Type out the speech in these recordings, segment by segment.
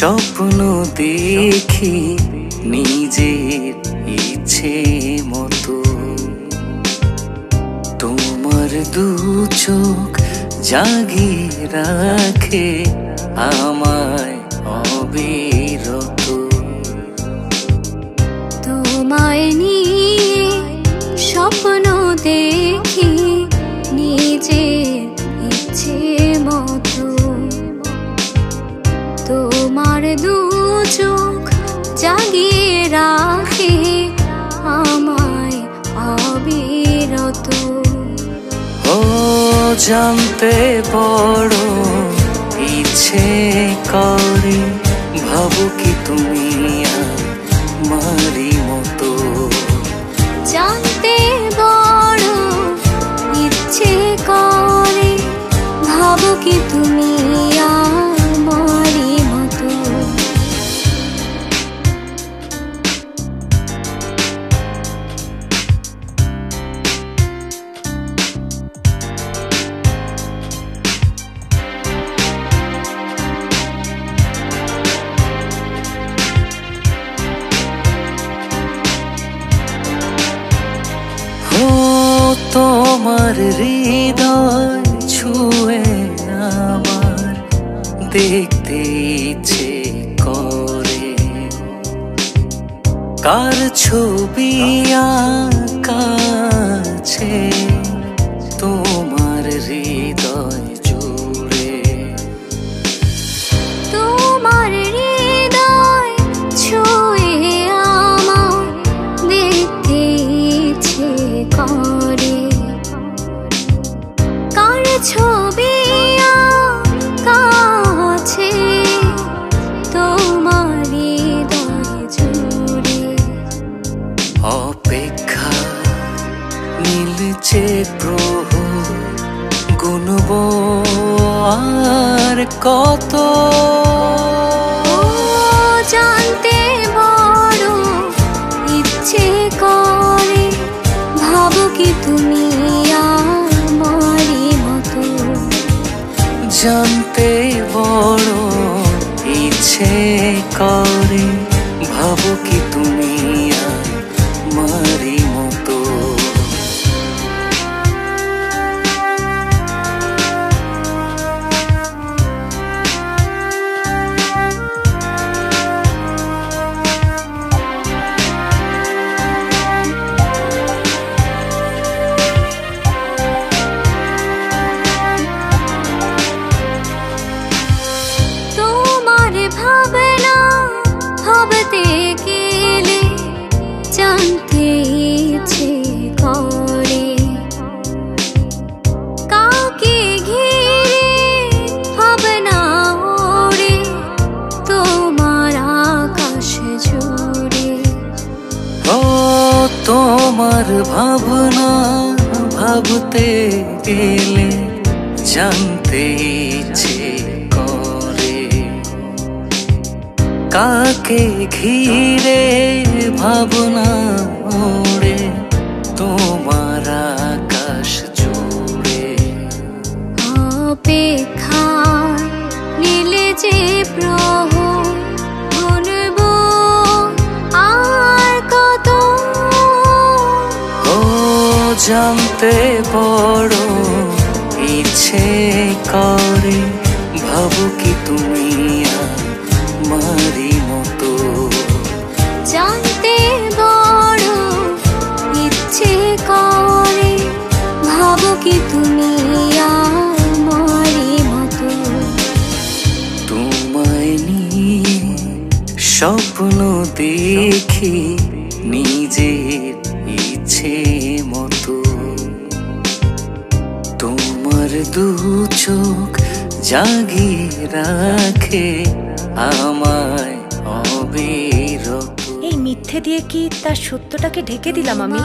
স্বপ্ন দেখি নিজের ইচ্ছে মতো, তোমার দু চোখ জাগিয়ে রাখে আমায় অবিরত। তোমায় নিয়ে স্বপ্ন দেখি নিজের ইচ্ছে মতো, তোমার দু চোখ জাগিয়ে রাখে আমায় অবিরত। ও জানতে বড় ইচ্ছে করে, ভাবো কি তুমি আমারই মতো। জানতে বড় ইচ্ছে করে, ভাবো কি তুমি আমারই মতো। তোমার হৃদয় ছুঁয়ে আমার দেখতে ইচ্ছে করে, কার ছবি আঁকাছে তোমার হৃদয় জুড়ে। তোমার হৃদয় ছুঁয়ে আমার দেখতে ইচ্ছে করে, কার ছবি আঁকাছে তোমার হৃদয় জুড়ে। অপেক্ষা মিলছে প্রভু, গুনব আর কত। জানতে বড় ইচ্ছে করে, ভাবো কি তুমি আমারই মতো। জানতে বড় ইচ্ছে করে, ভাবো কি তুমি আমারই মতো। তোমার ভাবনা ভাবতে গেলে জানতে ইচ্ছে করে, কাকে ঘিরে ভাবনা ওড়ে তোমার আকাশ জুড়ে। ও তোমার ভাবনা ভাবতে গেলে জানতে ইচ্ছে করে, কাকে ঘিরে ভাবনা ওড়ে তোমার আকাশ জুড়ে। অপেক্ষায় নীলে যে প্রহর, গুনব আর কত। ও জানতে বড় ইচ্ছে করে, ভাবো কি তুমি আমারই মতো। জানতে বড় ইচ্ছে করে, ভাবো কি তুমি আমারই মতো। তোমায় নিয়ে স্বপ্ন দেখি নিজের ইচ্ছে মতো, তোমার দু চোখ জাগিয়ে রাখে আমায় অবিরত। এই মিথ্যে দিয়ে কি তার সত্যটাকে ঢেকে দিলাম আমি?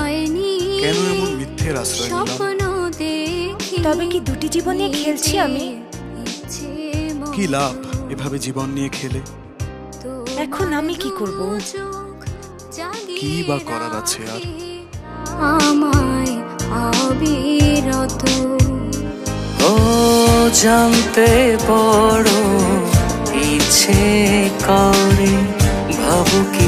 কেন এমন মিথ্যের আশ্রয় নিলাম? তবে কি দুটি জীবন নিয়ে খেলছি আমি? কি লাভ এভাবে জীবন নিয়ে খেলে? এখন আমি কি করব? কি বা করার আছে আর? আমায় অবিরত। ও জানতে বড় ইচ্ছে করে ভাবো কি